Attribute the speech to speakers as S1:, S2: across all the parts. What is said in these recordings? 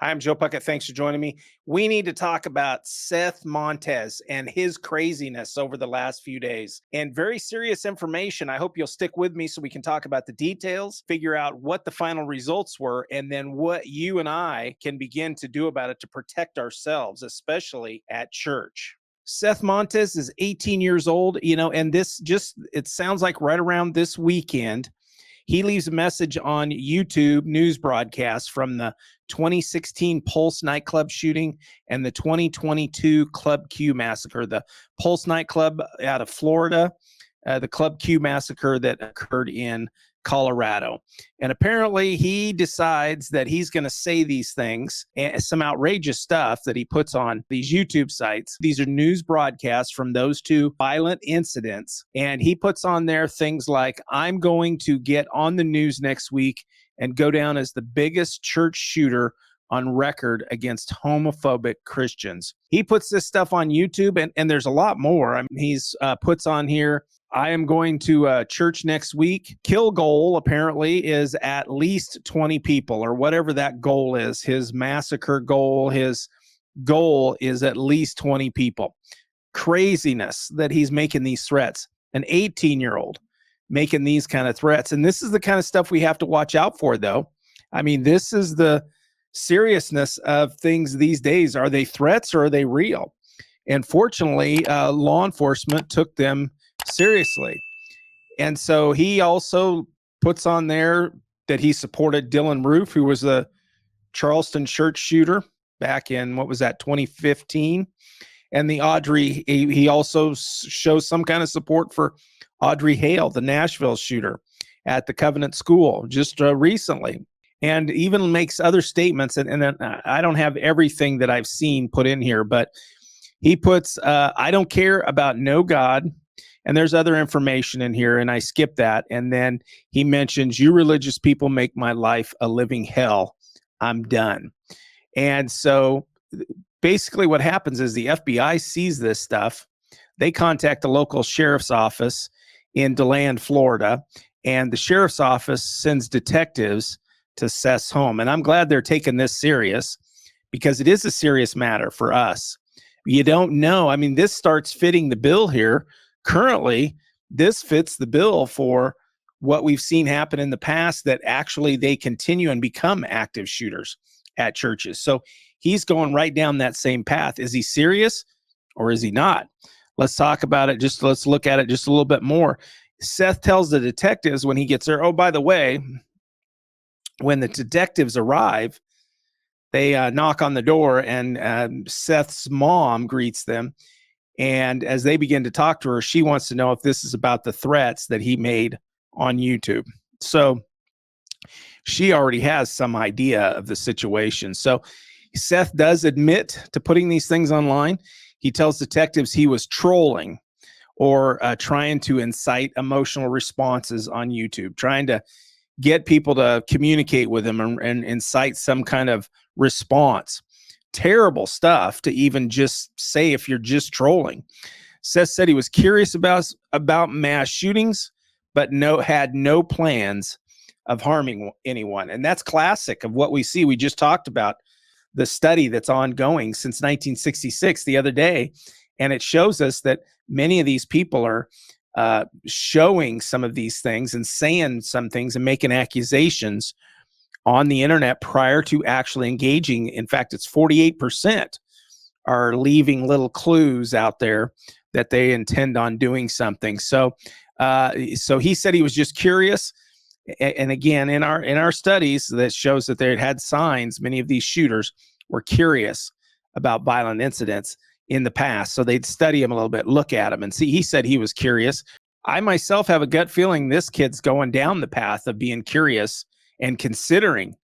S1: Hi, I'm Joe Puckett. Thanks for joining me. We need to talk about Seth Montez and his craziness over the last few days. And very serious information. I hope you'll stick with me so we can talk about the details, figure out what the final results were, and then what you and I can begin to do about it to protect ourselves, especially at church. Seth Montez is 18 years old, and it sounds like right around this weekend, he leaves a message on YouTube news broadcast from the 2016 Pulse nightclub shooting and the 2022 Club Q massacre. The Pulse nightclub out of Florida, the Club Q massacre that occurred in Colorado. And apparently he decides that he's going to say these things and some outrageous stuff that he puts on these YouTube sites. These are news broadcasts from those two violent incidents. And he puts on there things like, I'm going to get on the news next week and go down as the biggest church shooter on record against homophobic Christians. He puts this stuff on YouTube, and there's a lot more. I mean, he's puts on here, I am going to church next week. Kill goal apparently is at least 20 people or whatever that goal is. His massacre goal, his goal is at least 20 people. Craziness that he's making these threats. An 18-year-old making these kind of threats. And this is the kind of stuff we have to watch out for, though. I mean, this is the seriousness of things these days. Are they threats or are they real? And fortunately, law enforcement took them seriously. And so he also puts on there that he supported Dylan Roof, who was a Charleston church shooter back in, 2015. And the Audrey, he also shows some kind of support for Audrey Hale, the Nashville shooter at the Covenant School just recently. And even makes other statements. And then I don't have everything that I've seen put in here, but he puts, I don't care about no God. And there's other information in here, and I skip that. And then he mentions, you religious people make my life a living hell. I'm done. And so basically what happens is the FBI sees this stuff. They contact the local sheriff's office in DeLand, Florida, and the sheriff's office sends detectives to Seth's home. And I'm glad they're taking this serious because it is a serious matter for us. You don't know. I mean, this starts fitting the bill here. Currently, this fits the bill for what we've seen happen in the past, that actually they continue and become active shooters at churches. So he's going right down that same path. Is he serious or is he not? Let's talk about it. Let's look at it just a little bit more. Seth tells the detectives when he gets there, oh, by the way, when the detectives arrive, they knock on the door, and Seth's mom greets them. And as they begin to talk to her, she wants to know if this is about the threats that he made on YouTube. So she already has some idea of the situation. So Seth does admit to putting these things online. He tells detectives he was trolling or trying to incite emotional responses on YouTube, trying to get people to communicate with him and incite some kind of response. Terrible stuff to even just say if you're just trolling. Seth said he was curious about mass shootings, but had no plans of harming anyone. And that's classic of what we see. We just talked about the study that's ongoing since 1966 the other day, and it shows us that many of these people are showing some of these things and saying some things and making accusations on the internet prior to actually engaging. In fact, it's 48% are leaving little clues out there that they intend on doing something. So he said he was just curious. And again, in our studies, that shows that they had signs. Many of these shooters were curious about violent incidents in the past. So they'd study him a little bit, look at him and see. He said he was curious. I myself have a gut feeling this kid's going down the path of being curious and considering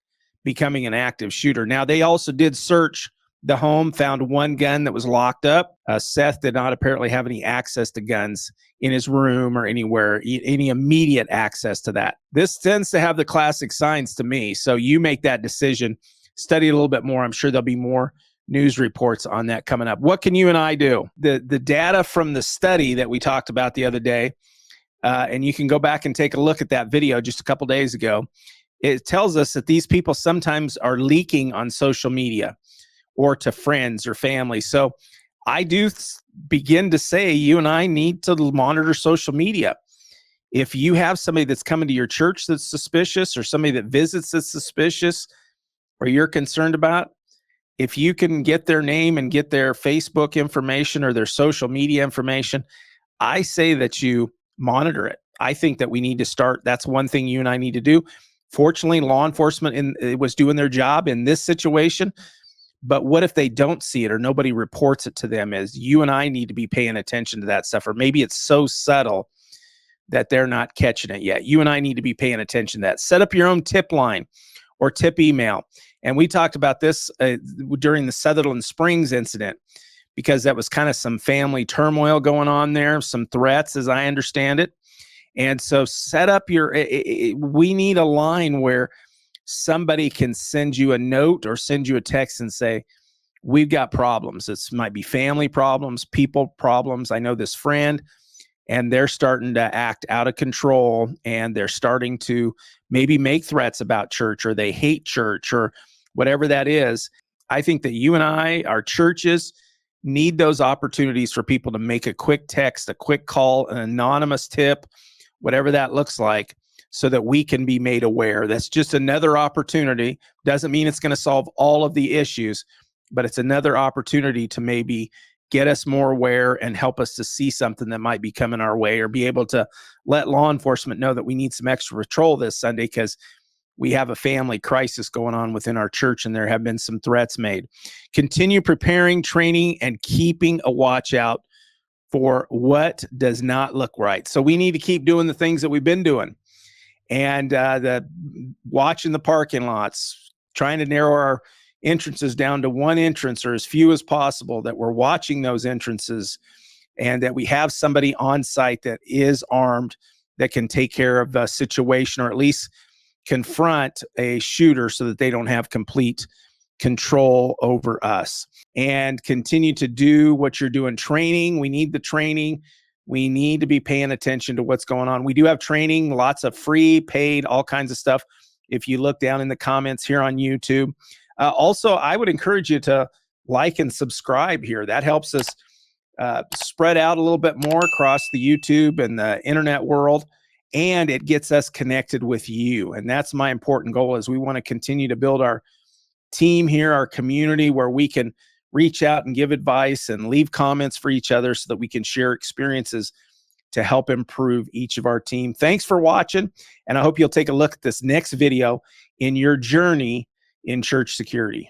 S1: becoming an active shooter. Now, they also did search the home, found one gun that was locked up. Seth did not apparently have any access to guns in his room or anywhere, any immediate access to that. This tends to have the classic signs to me. So you make that decision, study a little bit more. I'm sure there'll be more news reports on that coming up. What can you and I do? The data from the study that we talked about the other day, and you can go back and take a look at that video just a couple days ago, it tells us that these people sometimes are leaking on social media or to friends or family. So I do begin to say you and I need to monitor social media. If you have somebody that's coming to your church that's suspicious, or somebody that visits that's suspicious, or you're concerned about, if you can get their name and get their Facebook information or their social media information, I say that you monitor it. I think that we need to start. That's one thing you and I need to do. Fortunately, law enforcement was doing their job in this situation. But what if they don't see it or nobody reports it to them? Is you and I need to be paying attention to that stuff. Or maybe it's so subtle that they're not catching it yet. You and I need to be paying attention to that. Set up your own tip line or tip email. And we talked about this during the Sutherland Springs incident, because that was kind of some family turmoil going on there, some threats, as I understand it. And so set up we need a line where somebody can send you a note or send you a text and say, we've got problems. It might be family problems, people problems. I know this friend, and they're starting to act out of control, and they're starting to maybe make threats about church, or they hate church, or whatever that is. I think that you and I, our churches, need those opportunities for people to make a quick text, a quick call, an anonymous tip, whatever that looks like, so that we can be made aware. That's just another opportunity. Doesn't mean it's going to solve all of the issues, but it's another opportunity to maybe get us more aware and help us to see something that might be coming our way, or be able to let law enforcement know that we need some extra patrol this Sunday because we have a family crisis going on within our church and there have been some threats made. Continue preparing, training, and keeping a watch out for what does not look right. So we need to keep doing the things that we've been doing, and the watching the parking lots, trying to narrow our entrances down to one entrance or as few as possible, that we're watching those entrances, and that we have somebody on site that is armed that can take care of the situation, or at least confront a shooter so that they don't have complete control over us. And continue to do what you're doing. Training, we need the training. We need to be paying attention to what's going on. We do have training, lots of free, paid, all kinds of stuff. If you look down in the comments here on YouTube. Also, I would encourage you to like and subscribe here. That helps us spread out a little bit more across the YouTube and the internet world, and it gets us connected with you. And that's my important goal, is we want to continue to build our team here, our community, where we can reach out and give advice and leave comments for each other so that we can share experiences to help improve each of our team. Thanks for watching, and I hope you'll take a look at this next video in your journey in church security.